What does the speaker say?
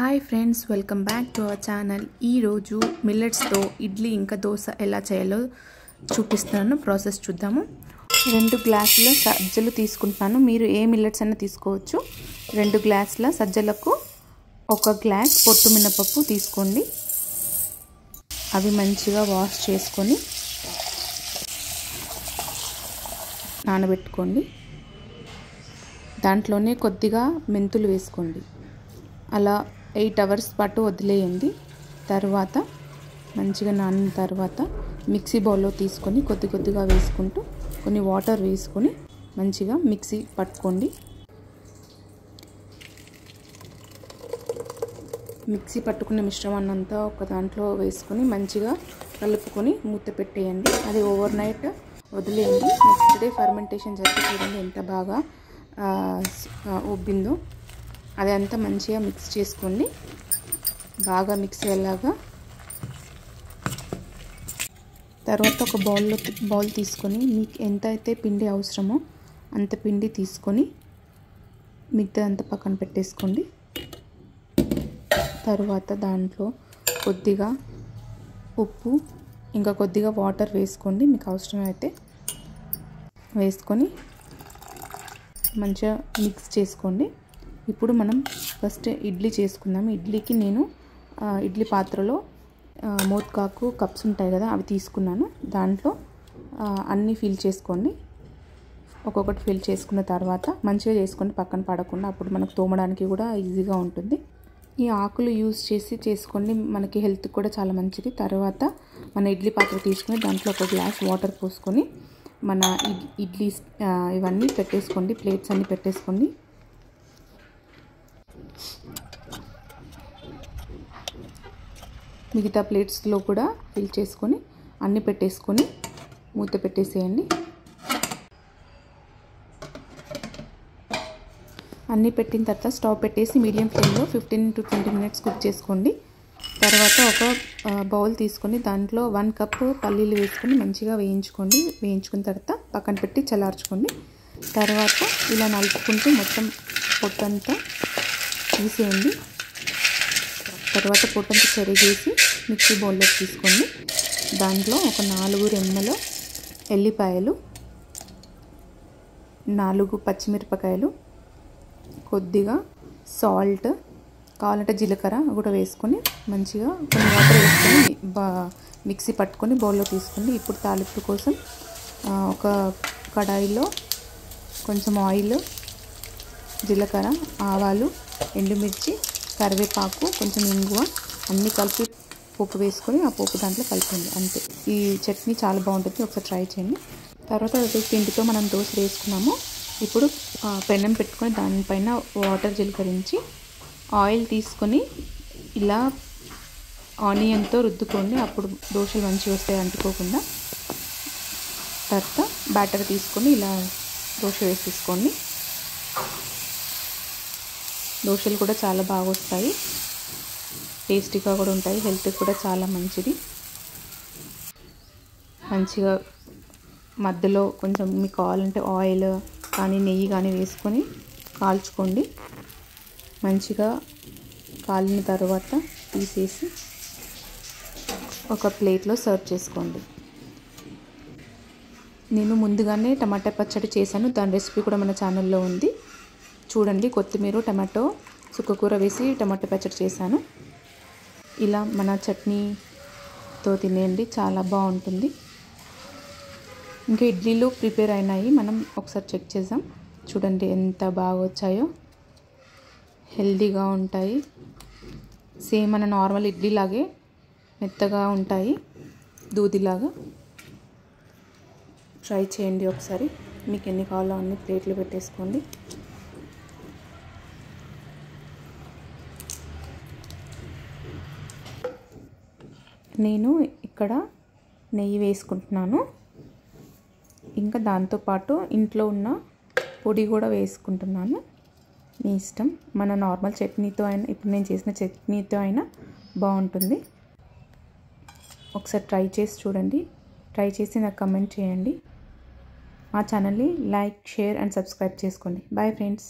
Hi friends, welcome back to our channel. ఈరోజు మిల్లెట్స్తో ఇడ్లీ ఇంకా దోశ ఎలా చేయాలో చూపిస్తాను. ప్రాసెస్ చూద్దాము. 2 గ్లాసుల సజ్జలు తీసుకుంటున్నాను. మీరు ఏ మిల్లెట్స్ అయినా తీసుకోవచ్చు. 2 గ్లాసుల సజ్జలకు 1 గ్లాస్ పొట్టు మినపప్పు తీసుకోండి. అవి మంచిగా వాష్ చేసుకొని నానబెట్టుకోండి. దాంట్లోనే కొద్దిగా మెంతులు వేసుకోండి. అలా 8 అవర్స్ పాటు వదిలేయండి. తర్వాత మంచిగా నానిన తర్వాత మిక్సీ బౌల్లో తీసుకొని కొద్దిగా వేసుకుంటూ కొన్ని వాటర్ వేసుకొని మంచిగా మిక్సీ పట్టుకోండి. మిక్సీ పట్టుకున్న మిశ్రమాన్ని అంతా ఒక దాంట్లో వేసుకొని మంచిగా కలుపుకొని మూత పెట్టేయండి. అది ఓవర్ నైట్ వదిలేయండి. నెక్స్ట్ డే ఫర్మెంటేషన్ జరిగి చూడండి ఎంత బాగా ఉబ్బిందో. అదంతా మంచిగా మిక్స్ చేసుకోండి. బాగా మిక్స్ అయ్యేలాగా. తర్వాత ఒక బౌల్ తీసుకొని మీకు ఎంత అయితే పిండి అవసరమో అంత పిండి తీసుకొని మిగతా అంతా పక్కన పెట్టేసుకోండి. తర్వాత దాంట్లో కొద్దిగా ఉప్పు ఇంకా కొద్దిగా వాటర్ వేసుకోండి. మీకు అవసరమైతే వేసుకొని మంచిగా మిక్స్ చేసుకోండి. ఇప్పుడు మనం ఫస్ట్ ఇడ్లీ చేసుకుందాం. ఇడ్లీకి నేను ఇడ్లీ పాత్రలో మోత్కాకు కప్స్ ఉంటాయి కదా, అవి తీసుకున్నాను. దాంట్లో అన్నీ ఫిల్ చేసుకోండి. ఒక్కొక్కటి ఫిల్ చేసుకున్న తర్వాత మంచిగా చేసుకోండి, పక్కన పడకుండా. అప్పుడు మనకు తోమడానికి కూడా ఈజీగా ఉంటుంది. ఈ ఆకులు యూజ్ చేసి చేసుకోండి, మనకి హెల్త్కి కూడా చాలా మంచిది. తర్వాత మన ఇడ్లీ పాత్ర తీసుకుని దాంట్లో 1 గ్లాస్ వాటర్ పోసుకొని మన ఇడ్లీ ఇవన్నీ పెట్టేసుకోండి. ప్లేట్స్ అన్నీ పెట్టేసుకోండి. మిగతా ప్లేట్స్లో కూడా ఫిల్ చేసుకొని అన్నీ పెట్టేసుకొని మూత పెట్టేసేయండి. అన్నీ పెట్టిన తర్వాత స్టవ్ పెట్టేసి మీడియం ఫ్లేమ్లో 15 to 20 minutes కుక్ చేసుకోండి. తర్వాత ఒక బౌల్ తీసుకొని దాంట్లో 1 కప్ పల్లీలు వేసుకొని మంచిగా వేయించుకోండి. వేయించుకున్న తర్వాత పక్కన పెట్టి చల్లార్చుకోండి. తర్వాత ఇలా నలుపుకుంటూ మొత్తం పొట్టంతా తీసేయండి. తర్వాత పొట్టంతా చెరిగేసి మిక్సీ బౌల్లో తీసుకోండి. దాంట్లో ఒక 4 రెమ్మల ఎల్లిపాయలు, 4 పచ్చిమిరపకాయలు, కొద్దిగా సాల్ట్, కావాలంటే జీలకర్ర కూడా వేసుకొని మంచిగా కొన్ని వాటర్ వేసుకొని మిక్సీ పట్టుకొని బౌల్లో తీసుకోండి. ఇప్పుడు తాలింపు కోసం ఒక కడాయిలో కొంచెం ఆయిల్, జీలకర్ర, ఆవాలు, ఎండుమిర్చి, కరివేపాకు, కొంచెం ఇంగువ అన్నీ కలిపి పోపు వేసుకొని ఆ పోపు దాంట్లో కలిపండి. అంతే. ఈ చట్నీ చాలా బాగుంటుంది, ఒకసారి ట్రై చేయండి. తర్వాత పిండితో మనం దోశ వేసుకున్నాము. ఇప్పుడు పెనం పెట్టుకొని దానిపైన వాటర్ జీలకరించి ఆయిల్ తీసుకొని ఇలా ఆనియన్తో రుద్దుకోండి. అప్పుడు దోశలు మంచిగా వస్తాయి అంటుకోకుండా. తర్వాత బ్యాటర్ తీసుకొని ఇలా దోశ వేసేసుకోండి. దోశలు కూడా చాలా బాగా వస్తాయి, టేస్టీగా కూడా ఉంటాయి, హెల్త్కి కూడా చాలా మంచిది. మంచిగా మధ్యలో కొంచెం మీకు కావాలంటే ఆయిల్ కానీ నెయ్యి కానీ వేసుకొని కాల్చుకోండి. మంచిగా కాలిన తర్వాత తీసేసి ఒక ప్లేట్లో సర్వ్ చేసుకోండి. నేను ముందుగానే టమాటా పచ్చడి చేశాను, దాని రెసిపీ కూడా మన ఛానల్లో ఉంది, చూడండి. కొత్తిమీర, టమాటో, సుక్కకూర వేసి టమాటా పచ్చడి చేశాను. ఇలా మన చట్నీతో తినేయండి, చాలా బాగుంటుంది. ఇంకా ఇడ్లీలు ప్రిపేర్ అయినాయి, మనం ఒకసారి చెక్ చేద్దాం. చూడండి ఎంత బాగా వచ్చాయో, హెల్దీగా ఉంటాయి. సేమ్ మన నార్మల్ ఇడ్లీ లాగే మెత్తగా ఉంటాయి, దూదిలాగా. ట్రై చేయండి ఒకసారి. మీకు ఎన్ని కావాలో అన్ని ప్లేట్లు పెట్టేసుకోండి. నేను ఇక్కడ నెయ్యి వేసుకుంటున్నాను. ఇంకా దాంతోపాటు ఇంట్లో ఉన్న పొడి కూడా వేసుకుంటున్నాను. మీ ఇష్టం. మన నార్మల్ చట్నీతో అయినా, ఇప్పుడు నేను చేసిన చట్నీతో అయినా బాగుంటుంది. ఒకసారి ట్రై చేసి చూడండి. ట్రై చేసి నాకు కమెంట్ చేయండి. మా ఛానల్ని లైక్, షేర్ అండ్ సబ్స్క్రైబ్ చేసుకోండి. Bye friends.